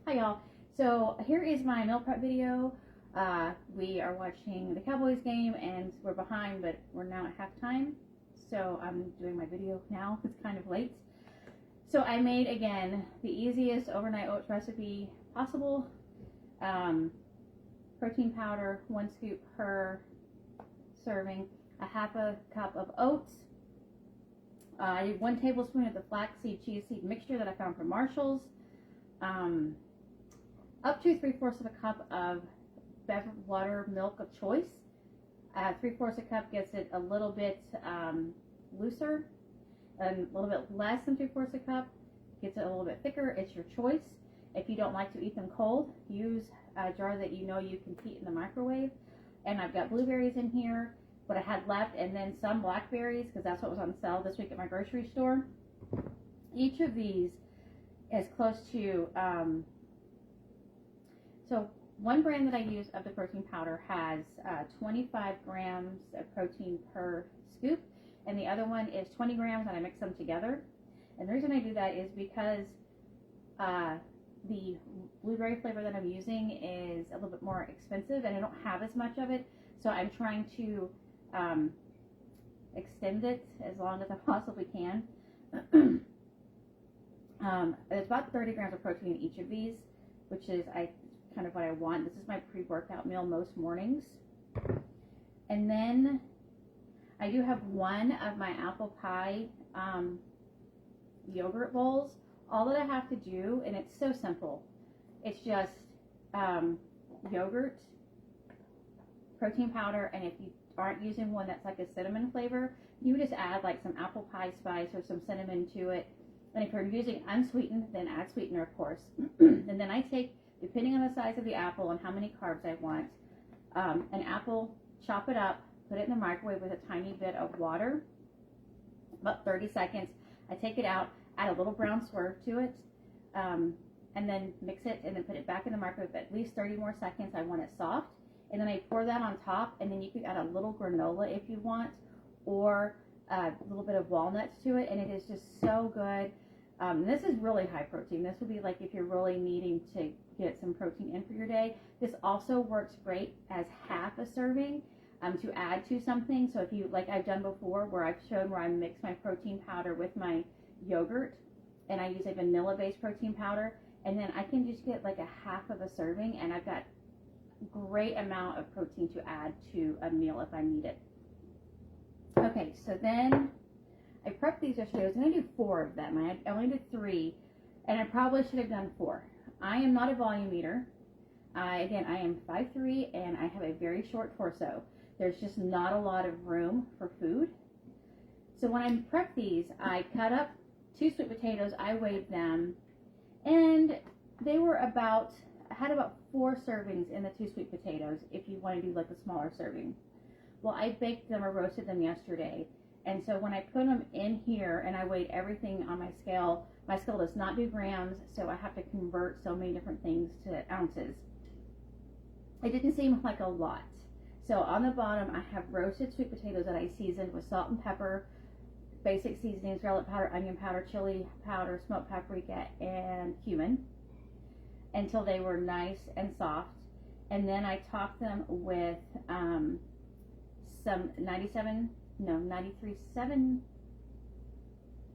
Hi y'all. So here is my meal prep video. We are watching the Cowboys game and we're behind, but we're now at halftime. So I'm doing my video now. It's kind of late. So I made, again, the easiest overnight oats recipe possible. Protein powder, 1 scoop per serving, a half a cup of oats. I did 1 tablespoon of the flaxseed chia seed mixture that I found from Marshall's. Up to 3/4 of a cup of beverage water milk of choice. 3/4 a cup gets it a little bit looser, and a little bit less than 3/4 a cup gets it a little bit thicker. It's your choice. If you don't like to eat them cold, use a jar that you know you can heat in the microwave. And I've got blueberries in here, what I had left, and then some blackberries because that's what was on sale this week at my grocery store. Each of these is close to so one brand that I use of the protein powder has 25 grams of protein per scoop, and the other one is 20 grams, and I mix them together. And the reason I do that is because the blueberry flavor that I'm using is a little bit more expensive, and I don't have as much of it, so I'm trying to extend it as long as I possibly can. It's about 30 grams of protein in each of these, which is kind of what I want. This is my pre-workout meal most mornings. And then I do have one of my apple pie yogurt bowls. All that I have to do, and it's so simple, it's just yogurt, protein powder, and if you aren't using one that's like a cinnamon flavor, you would just add like some apple pie spice or some cinnamon to it. And if you're using unsweetened, then add sweetener, of course. And then I take, depending on the size of the apple and how many carbs I want, an apple, chop it up, put it in the microwave with a tiny bit of water, about 30 seconds. I take it out, add a little brown swerve to it, and then mix it, and then put it back in the microwave at least 30 more seconds. I want it soft. And then I pour that on top, and then you can add a little granola if you want, or a little bit of walnuts to it, and it is just so good. This is really high protein. This would be like if you're really needing to get some protein in for your day. This also works great as half a serving to add to something. So if you, like I've done before, where I've shown where I mix my protein powder with my yogurt, and I use a vanilla-based protein powder, and then I can just get like a half of a serving, and I've got great amount of protein to add to a meal if I need it. Okay, so then I prepped these yesterday. I was going to do 4 of them. I only did 3, and I probably should have done 4. I am not a volume eater. Again, I am 5'3", and I have a very short torso. There's just not a lot of room for food. So when I prepped these, I cut up 2 sweet potatoes. I weighed them, and they were about, I had about 4 servings in the 2 sweet potatoes if you want to do like a smaller serving. Well, I baked them or roasted them yesterday, and so when I put them in here and I weighed everything on my scale does not do grams, so I have to convert so many different things to ounces. It didn't seem like a lot. So on the bottom, I have roasted sweet potatoes that I seasoned with salt and pepper, basic seasonings, garlic powder, onion powder, chili powder, smoked paprika, and cumin, until they were nice and soft. And then I topped them with some 93.7,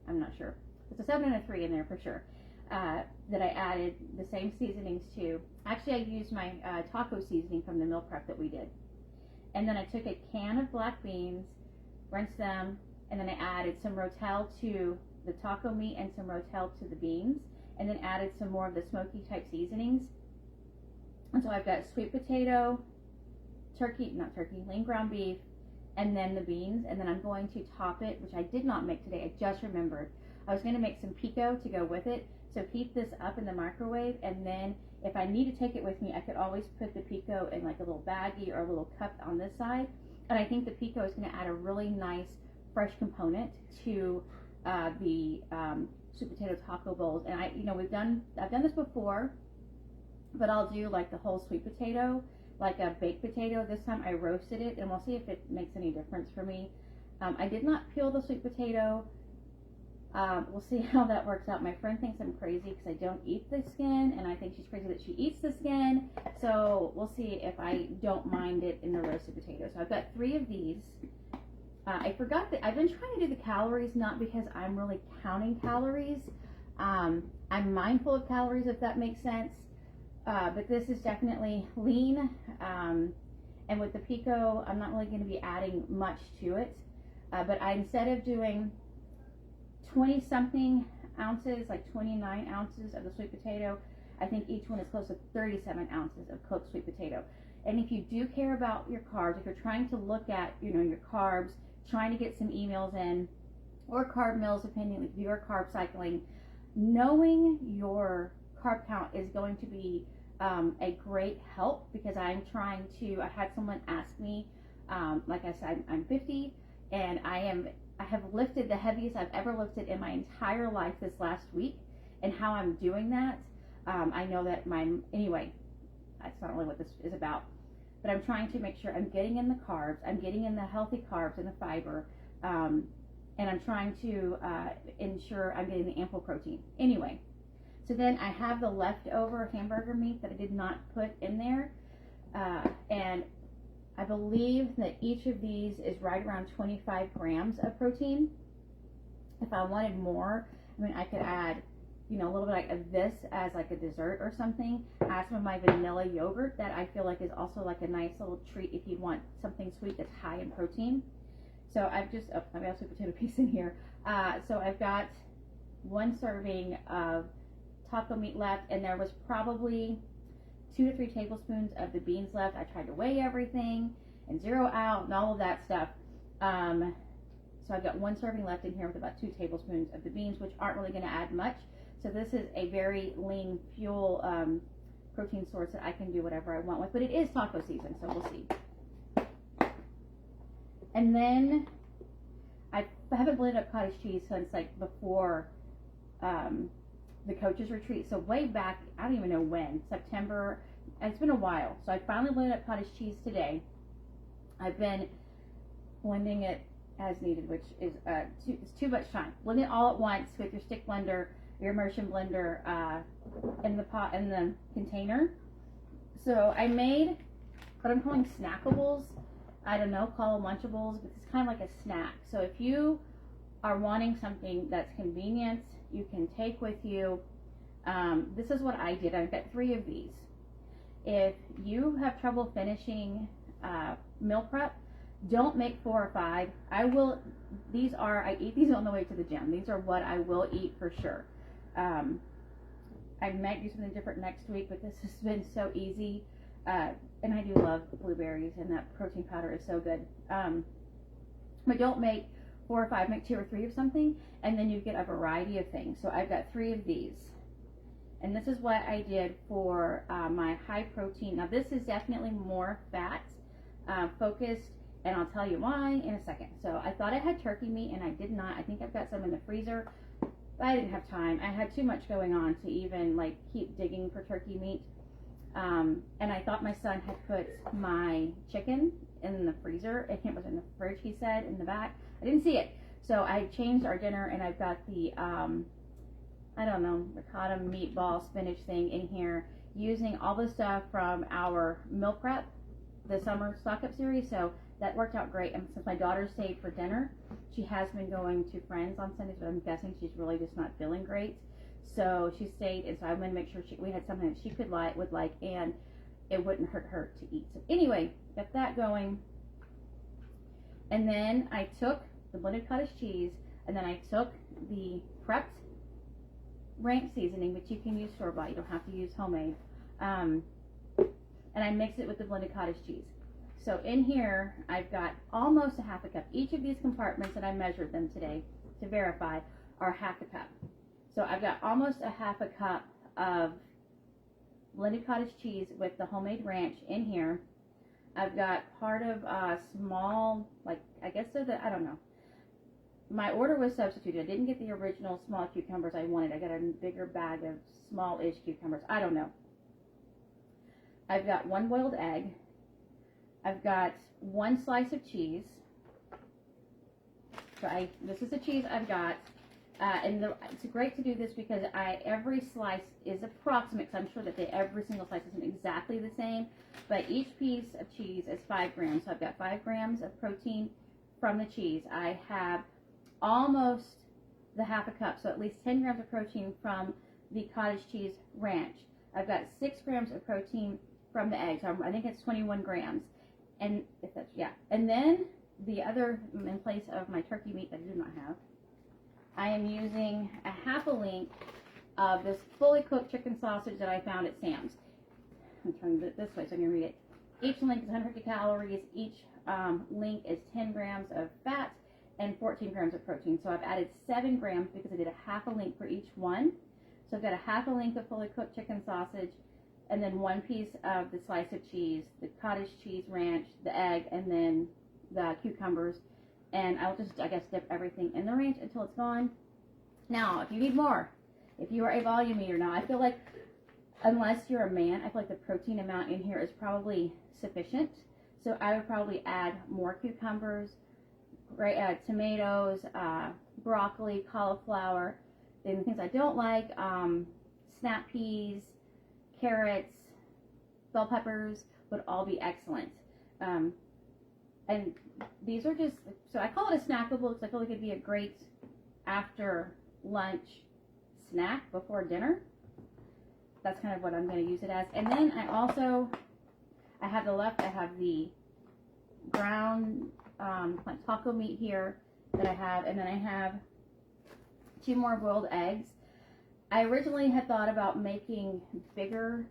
I'm not sure. It's a 7 and a 3 in there for sure, that I added the same seasonings to. Actually, I used my taco seasoning from the meal prep that we did. And then I took a can of black beans, rinsed them, and then I added some rotel to the taco meat and some rotel to the beans, and then added some more of the smoky type seasonings. And so I've got sweet potato, lean ground beef, and then the beans, and then I'm going to top it, which I did not make today, I just remembered. I was going to make some pico to go with it, so heat this up in the microwave, and then if I need to take it with me, I could always put the pico in like a little baggie or a little cup on this side, and I think the pico is going to add a really nice fresh component to the sweet potato taco bowls. And I've done this before, but I'll do like the whole sweet potato, like a baked potato. This time I roasted it, and we'll see if it makes any difference for me. I did not peel the sweet potato. We'll see how that works out. My friend thinks I'm crazy because I don't eat the skin, and I think she's crazy that she eats the skin. So we'll see if I don't mind it in the roasted potato. So I've got 3 of these. I forgot that I've been trying to do the calories, not because I'm really counting calories. I'm mindful of calories, if that makes sense. But this is definitely lean. And with the pico, I'm not really going to be adding much to it. But instead of doing 20 something ounces, like 29 ounces of the sweet potato, I think each one is close to 37 ounces of cooked sweet potato. And if you do care about your carbs, if you're trying to look at, your carbs, trying to get some emails in, or carb meals, depending if you're carb cycling, knowing your carb count is going to be a great help, because I had someone ask me, like I said, I'm 50, and I have lifted the heaviest I've ever lifted in my entire life this last week, and how I'm doing that. I know that anyway, that's not really what this is about, but I'm trying to make sure I'm getting in the carbs, I'm getting in the healthy carbs and the fiber, and I'm trying to ensure I'm getting the ample protein. Anyway, so then I have the leftover hamburger meat that I did not put in there, and I believe that each of these is right around 25 grams of protein. If I wanted more, I could add, a little bit of this as like a dessert or something. Add some of my vanilla yogurt that I feel like is also like a nice little treat if you want something sweet that's high in protein. So I've got a sweet potato piece in here. So I've got 1 serving of taco meat left, and there was probably 2 to 3 tablespoons of the beans left. I tried to weigh everything and zero out and all of that stuff. So I've got 1 serving left in here with about 2 tablespoons of the beans, which aren't really going to add much. So this is a very lean fuel protein source that I can do whatever I want with. But it is taco season, so we'll see. And then I haven't blended up cottage cheese since like before the coaches retreat. So way back, I don't even know when, September. It's been a while. So I finally blended up cottage cheese today. I've been blending it as needed, which is it's too much time. Blend it all at once with your stick blender, your immersion blender, in the container. So I made what I'm calling snackables. I don't know, call them Lunchables, but it's kind of like a snack. So if you are wanting something that's convenient, you can take with you, this is what I did. I've got 3 of these. If you have trouble finishing meal prep, don't make 4 or 5. I eat these on the way to the gym. These are what I will eat for sure. I might do something different next week, but this has been so easy. And I do love blueberries, and that protein powder is so good. But don't make 4 or 5, make 2 or 3 of something, and then you get a variety of things. So I've got 3 of these. And this is what I did for my high protein. Now this is definitely more fat focused, and I'll tell you why in a second. So I thought I had turkey meat, and I did not. I think I've got some in the freezer, but I didn't have time. I had too much going on to even like keep digging for turkey meat. And I thought my son had put my chicken in the freezer. I think it was in the fridge, he said, in the back. I didn't see it. So I changed our dinner, and I've got the, I don't know, ricotta meatball spinach thing in here, using all the stuff from our meal prep, the summer stock up series. So that worked out great. And since my daughter stayed for dinner, she has been going to friends on Sundays, but I'm guessing she's really just not feeling great. So she stayed, and so I'm going to make sure we had something that she would like, and it wouldn't hurt her to eat. So anyway, got that going. And then I took the blended cottage cheese, and then I took the prepped ranch seasoning, which you can use store-bought. You don't have to use homemade. And I mixed it with the blended cottage cheese. So in here, I've got almost a half a cup. Each of these compartments, and I measured them today to verify, are half a cup. So I've got almost a half a cup of blended cottage cheese with the homemade ranch in here. I've got part of a small, like, I guess they're I don't know. My order was substituted. I didn't get the original small cucumbers I wanted. I got a bigger bag of small-ish cucumbers. I don't know. I've got 1 boiled egg. I've got 1 slice of cheese. So this is the cheese I've got. It's great to do this because every slice is approximate. So I'm sure that every single slice isn't exactly the same, but each piece of cheese is 5 grams. So I've got 5 grams of protein from the cheese. I have almost the half a cup, so at least 10 grams of protein from the cottage cheese ranch. I've got 6 grams of protein from the eggs. I think it's 21 grams. And if that's, yeah. And then the other, in place of my turkey meat that I do not have, I am using a half a link of this fully cooked chicken sausage that I found at Sam's. I'm turning it this way so I can read it. Each link is 150 calories. Each link is 10 grams of fat and 14 grams of protein. So I've added 7 grams because I did a half a link for each one. So I've got a half a link of fully cooked chicken sausage, and then 1 piece of the slice of cheese, the cottage cheese ranch, the egg, and then the cucumbers. And I'll just, I guess, dip everything in the ranch until it's gone. Now, if you need more, if you are a volume eater, now I feel like, unless you're a man, I feel like the protein amount in here is probably sufficient. So I would probably add more cucumbers, tomatoes, broccoli, cauliflower. Then the things I don't like, snap peas, carrots, bell peppers would all be excellent. And these are just, so I call it a snackable because I feel like it'd be a great after lunch snack before dinner. That's kind of what I'm going to use it as. And then I have the ground like taco meat here that I have, and then I have 2 more boiled eggs. I originally had thought about making bigger,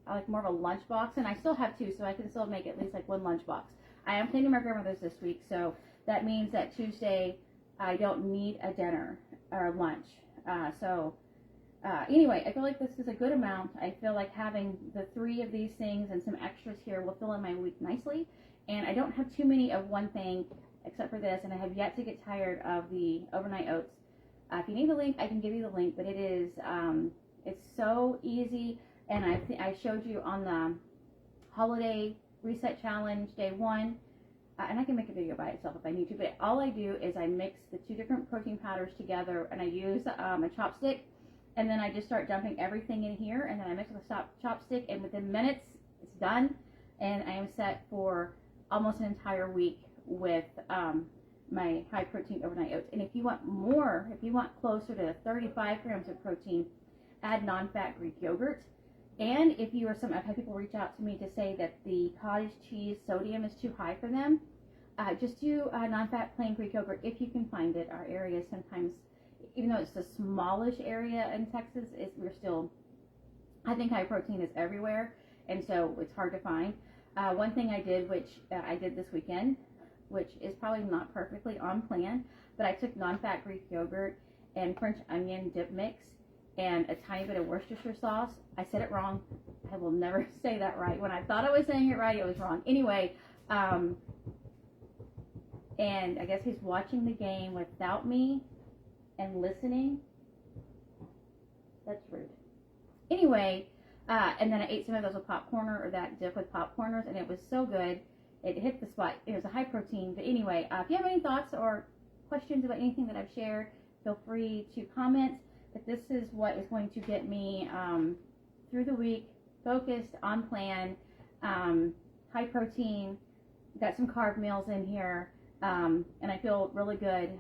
like more of a lunch box, and I still have 2, so I can still make at least like 1 lunch box. I am cleaning my grandmother's this week, so that means that Tuesday I don't need a dinner or lunch. Anyway, I feel like this is a good amount. I feel like having the 3 of these things and some extras here will fill in my week nicely. And I don't have too many of one thing except for this, and I have yet to get tired of the overnight oats. If you need the link, I can give you the link, but it is, it's so easy. And I showed you on the holiday reset challenge day 1, and I can make a video by itself if I need to, but all I do is I mix the 2 different protein powders together, and I use a chopstick, and then I just start dumping everything in here, and then I mix with a chopstick, and within minutes it's done, and I am set for almost an entire week with my high protein overnight oats. And if you want more, if you want closer to 35 grams of protein, add non-fat Greek yogurt. And if you are I've had people reach out to me to say that the cottage cheese sodium is too high for them, just do non-fat plain Greek yogurt if you can find it. Our area sometimes, even though it's a smallish area in Texas, I think high protein is everywhere, and so it's hard to find. One thing I did, which I did this weekend, which is probably not perfectly on plan, but I took non-fat Greek yogurt and French onion dip mix and a tiny bit of Worcestershire sauce. I said it wrong. I will never say that right. When I thought I was saying it right, it was wrong. Anyway, and I guess he's watching the game without me and listening. That's rude. Anyway, and then I ate some of those with popcorner, or that dip with popcorners, and it was so good. It hit the spot. It was a high protein. But anyway, if you have any thoughts or questions about anything that I've shared, feel free to comment. But this is what is going to get me through the week, focused, on plan, high protein, got some carb meals in here, and I feel really good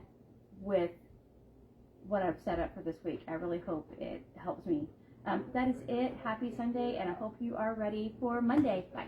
with what I've set up for this week. I really hope it helps me. That is it. Happy Sunday, and I hope you are ready for Monday. Bye.